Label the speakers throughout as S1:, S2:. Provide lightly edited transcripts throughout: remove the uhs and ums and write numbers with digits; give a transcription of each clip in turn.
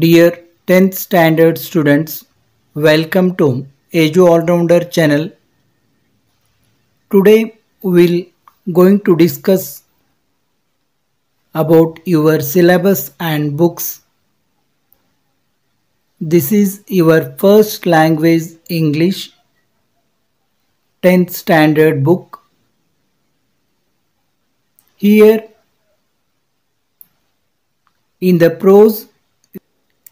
S1: Dear 10th standard students, welcome to Edu All-Rounder channel. Today we'll going to discuss about your syllabus and books. This is your first language English 10th standard book. Here in the prose,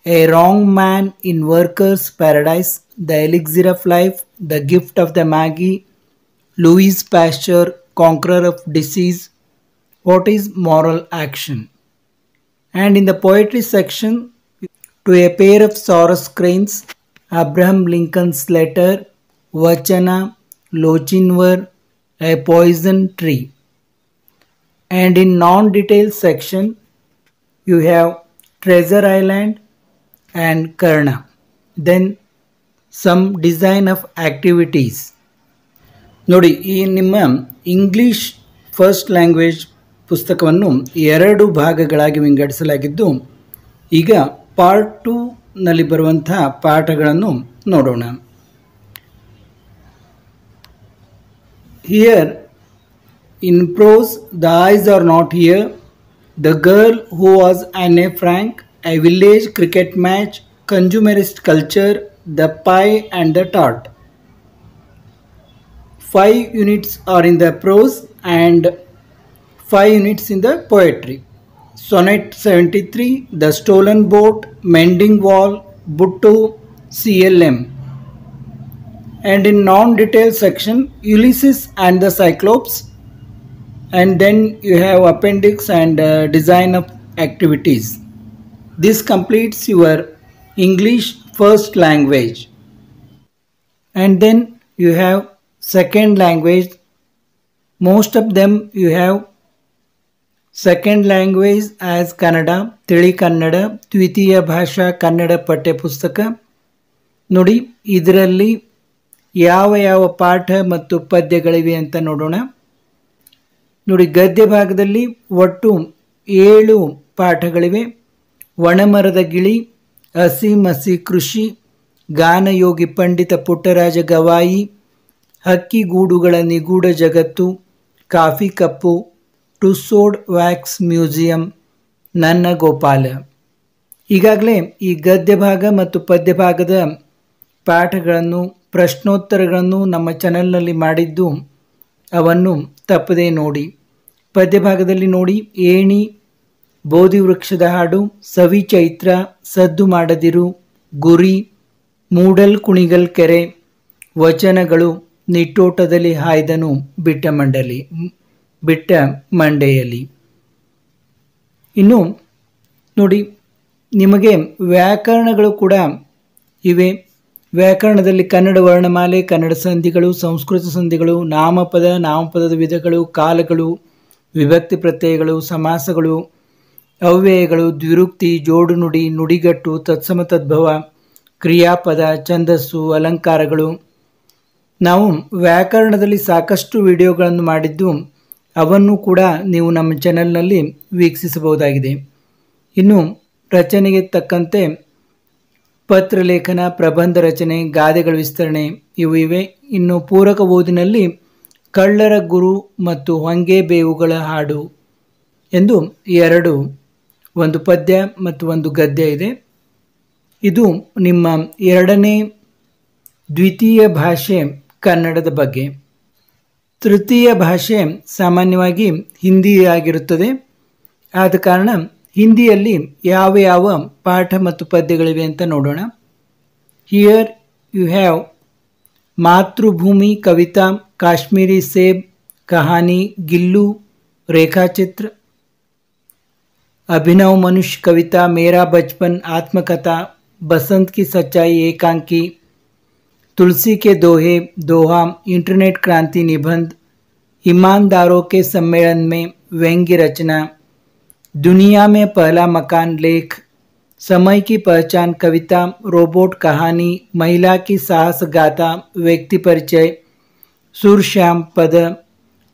S1: a wrong man in worker's paradise, the elixir of life, the gift of the Maggie, Louis Pasteur, conqueror of disease, what is moral action? And in the poetry section, to a pair of Saurus cranes, Abraham Lincoln's letter, Vachana, Lochinvar, a poison tree. And in non-detailed section, you have Treasure Island and Karna. Then some design of activities. ನೋಡಿ, ಈ ನಿಮ್ಮ English first language ಪುಸ್ತಕವನ್ನು 2 ಭಾಗಗಳಾಗಿ ವಿಂಗಡಿಸಲಾಗಿದ್ದು, ಈಗ part 2 ನಲ್ಲಿ ಬರುವಂತಹ ಪಾಠಗಳನ್ನು ನೋಡೋಣ. Here in prose, the eyes are not here. The girl who was Anne Frank, a village cricket match, consumerist culture, the pie and the tart. 5 units are in the prose and 5 units in the poetry. Sonnet 73, The Stolen Boat, Mending Wall, Buttu, CLM. And in non-detailed section, Ulysses and the Cyclops. And then you have appendix and design of activities. This completes your English first language. And then you have second language. Most of them you have second language as Kannada, Tili Kannada, ದ್ವಿತೀಯ ಭಾಷಾ ಕನ್ನಡ ಪಠ್ಯ ಪುಸ್ತಕ. ನೋಡಿ, ಇದರಲ್ಲಿ ಯಾವ ಪಾಠ ಮತ್ತು ಪದ್ಯಗಳಿವೆ ಅಂತ ನೋಡೋಣ. ನೋಡಿ, ಗದ್ಯ ಭಾಗದಲ್ಲಿ ಒಟ್ಟು 7 ಪಾಠಗಳಿವೆ. ಒಣಮರದ ಗಿಳಿ, ಹಸಿ ಮಸಿ ಕೃಷಿ, ಗಾನಯೋಗಿ ಪಂಡಿತ ಪುಟ್ಟರಾಜ ಗವಾಯಿ, ಹಕ್ಕಿಗೂಡುಗಳ ನಿಗೂಢ ಜಗತ್ತು, ಕಾಫಿ ಕಪ್ಪು, ಟುಸೋಡ್ ವ್ಯಾಕ್ಸ್ ಮ್ಯೂಸಿಯಂ, ನನ್ನ ಗೋಪಾಲ. ಈಗಾಗಲೇ ಈ ಗದ್ಯ ಭಾಗ ಮತ್ತು ಪದ್ಯ ಭಾಗದ ಪಾಠಗಳನ್ನು ಪ್ರಶ್ನೋತ್ತರಗಳನ್ನು ನಮ್ಮ ಚಾನೆಲ್ನಲ್ಲಿ ಮಾಡಿದ್ದು, ಅವನ್ನು ತಪ್ಪದೇ ನೋಡಿ. ಪದ್ಯ ಭಾಗದಲ್ಲಿ ನೋಡಿ, ಏಣಿ, ಬೋಧಿ ವೃಕ್ಷದ ಹಾಡು, ಸವಿ ಚೈತ್ರ, ಸದ್ದು ಮಾಡದಿರು, ಗುರಿ, ಮೂಡಲ್ ಕುಣಿಗಲ್ ಕೆರೆ, ವಚನಗಳು, ನಿಟ್ಟೋಟದಲ್ಲಿ ಹಾಯ್ದನು ಬಿಟ್ಟ ಮಂಡೆಯಲ್ಲಿ. ಇನ್ನು ನೋಡಿ, ನಿಮಗೆ ವ್ಯಾಕರಣಗಳು ಕೂಡ ಇವೆ. ವ್ಯಾಕರಣದಲ್ಲಿ ಕನ್ನಡ ವರ್ಣಮಾಲೆ, ಕನ್ನಡ ಸಂಧಿಗಳು, ಸಂಸ್ಕೃತ ಸಂಧಿಗಳು, ನಾಮಪದ, ನಾಮಪದದ ವಿಧಗಳು, ಕಾಲಗಳು, ವಿಭಕ್ತಿ ಪ್ರತ್ಯಯಗಳು, ಸಮಾಸಗಳು, ಅವ್ಯಯಗಳು, ದ್ವಿರುಕ್ತಿ, ಜೋಡು ನುಡಿ, ನುಡಿಗಟ್ಟು, ತತ್ಸಮ ತದ್ಭವ, ಕ್ರಿಯಾಪದ, ಛಂದಸ್ಸು, ಅಲಂಕಾರಗಳು. ನಾವು ವ್ಯಾಕರಣದಲ್ಲಿ ಸಾಕಷ್ಟು ವಿಡಿಯೋಗಳನ್ನು ಮಾಡಿದ್ದು, ಅವನ್ನು ಕೂಡ ನೀವು ನಮ್ಮ ಚಾನೆಲ್ನಲ್ಲಿ ವೀಕ್ಷಿಸಬಹುದಾಗಿದೆ. ಇನ್ನು ರಚನೆಗೆ ತಕ್ಕಂತೆ ಪತ್ರಲೇಖನ, ಪ್ರಬಂಧ ರಚನೆ, ಗಾದೆಗಳ ವಿಸ್ತರಣೆ ಇವು ಇವೆ. ಇನ್ನು ಪೂರಕ ಓದಿನಲ್ಲಿ ಕಳ್ಳರ ಗುರು ಮತ್ತು ಹೊಂಗೆ ಬೇವುಗಳ ಹಾಡು ಎಂದು 2, ಒಂದು ಪದ್ಯ ಮತ್ತು ಒಂದು ಗದ್ಯ ಇದೆ. ಇದು ನಿಮ್ಮ 2ನೇ ದ್ವಿತೀಯ ಭಾಷೆ ಕನ್ನಡದ ಬಗ್ಗೆ. ತೃತೀಯ ಭಾಷೆ ಸಾಮಾನ್ಯವಾಗಿ ಹಿಂದಿ ಆಗಿರುತ್ತದೆ. ಆದ ಕಾರಣ ಹಿಂದಿಯಲ್ಲಿ ಯಾವ ಪಾಠ ಮತ್ತು ಪದ್ಯಗಳಿವೆ ಅಂತ ನೋಡೋಣ. Here you have Matribhumi kavita, Kashmiri seb, kahani, ಗಿಲ್ಲು, ರೇಖಾಚಿತ್ರ, अभिनव मनुष्य कविता, मेरा बचपन, आत्मकथा, बसंत की सच्चाई, एकांकी, तुलसी के दोहे, दोहा, इंटरनेट क्रांति निबंध, ईमानदारों के सम्मेलन में व्यंग्य रचना, दुनिया में पहला मकान लेख, समय की पहचान कविता, रोबोट कहानी, महिला की साहस गाथा, व्यक्ति परिचय, सुरश्याम पद,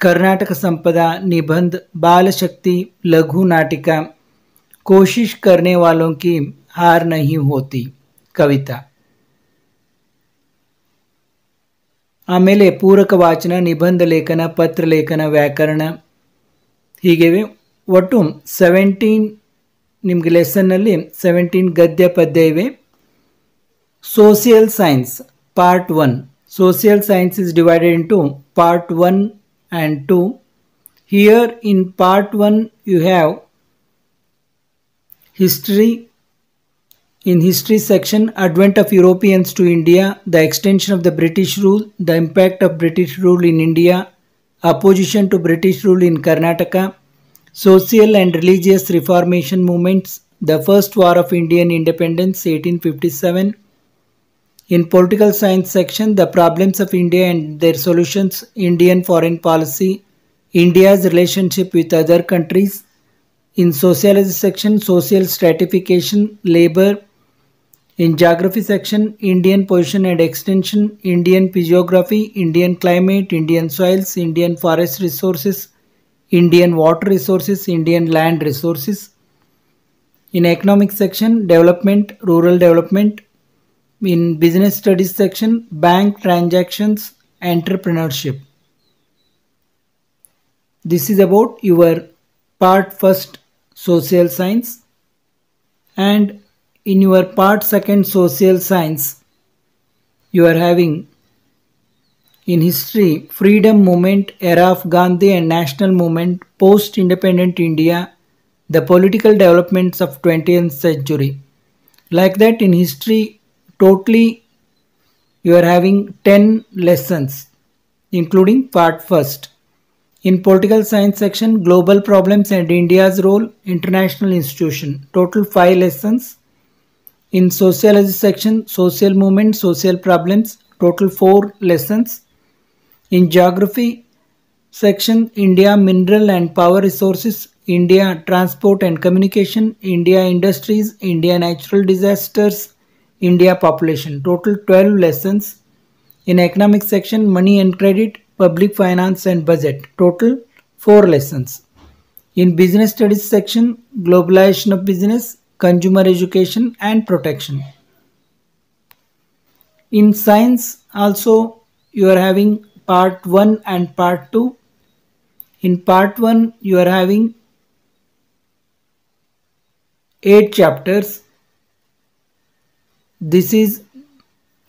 S1: कर्नाटक संपदा, निबंध, बाल शक्ति, लघु नाटिका, कोशिश करने वालों की हार नहीं होती कविता. ಆಮೇಲೆ ಪೂರಕ ವಾಚನ, ನಿಬಂಧ ಲೇಖನ, ಪತ್ರ ಲೇಖನ, ವ್ಯಾಕರಣ ಹೀಗಿವೆ. ಒಟ್ಟು 17 ನಿಮಗೆ ಲೆಸನ್ನಲ್ಲಿ 17 ಗದ್ಯ ಪದ್ಯ ಇವೆ. Social science part 1. Social science is divided into part 1 and 2. Here in part 1 you have history. In history section, advent of Europeans to India, the extension of the British rule, the impact of British rule in India, opposition to British rule in Karnataka, social and religious reformation movements, the first war of Indian independence 1857. In political science section, the problems of India and their solutions, Indian foreign policy, India's relationship with other countries. In sociology section, social stratification, labor. In geography section, Indian position and extension, Indian physiography, Indian climate, Indian soils, Indian forest resources, Indian water resources, Indian land resources. In economic section, development, rural development. In business studies section, bank transactions, entrepreneurship. This is about your part first social science. And in your part second social science, you are having in history, freedom movement, era of Gandhi and national movement, post-independent India, the political developments of 20th century. Like that, in history, totally you are having 10 lessons, including part first. In political science section, global problems and India's role, international institution, total 5 lessons. In sociology section, social movement, social problems, total 4 lessons. In geography section, India mineral and power resources, India transport and communication, India industries, India natural disasters, India population, total 12 lessons. In economic section, money and credit, public finance and budget, total 4 lessons. In business studies section, globalization of business, consumer education and protection. In science also you are having part 1 and part 2. In part 1 you are having 8 chapters. This is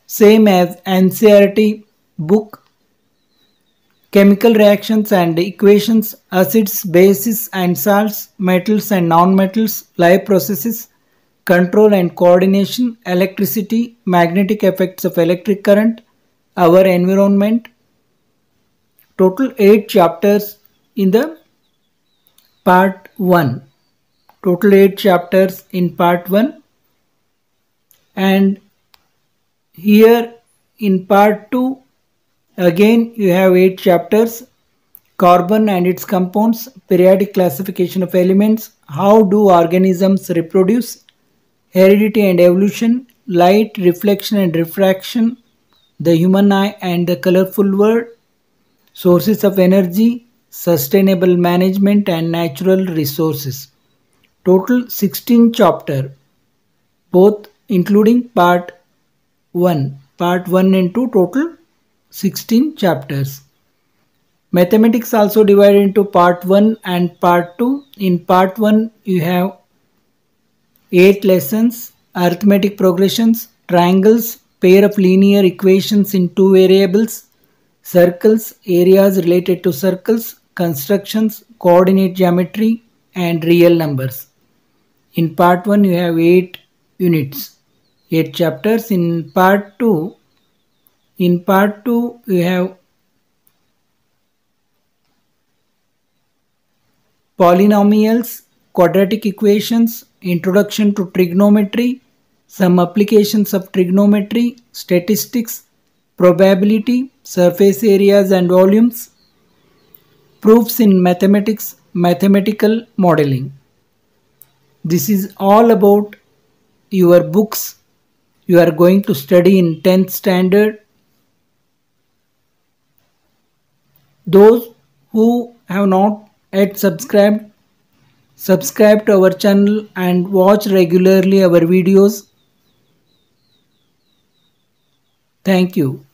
S1: same as NCERT book. Chemical reactions and equations, acids, bases and salts, metals and non-metals, life processes, control and coordination, electricity, magnetic effects of electric current, our environment. Total 8 chapters in the part 1. Total 8 chapters in part 1. And here in part 2, again you have 8 chapters. Carbon and its compounds, periodic classification of elements, how do organisms reproduce, heredity and evolution, light, reflection and refraction, the human eye and the colorful world, sources of energy, sustainable management and natural resources. Total 16 chapter, both including part 1. Part 1 and 2, total 16 chapters. Mathematics also divided into part 1 and part 2. In part 1 you have 8 lessons, arithmetic progressions, triangles, pair of linear equations in 2 variables, circles, areas related to circles, constructions, coordinate geometry and real numbers. In part 1 you have 8 units, 8 chapters. In part 2 you have polynomials, quadratic equations, introduction to trigonometry, some applications of trigonometry, statistics, probability, surface areas and volumes, proofs in mathematics, mathematical modeling. This is all about your books you are going to study in 10th standard. Those who have not yet subscribed, Subscribe to our channel and watch regularly our videos. Thank you.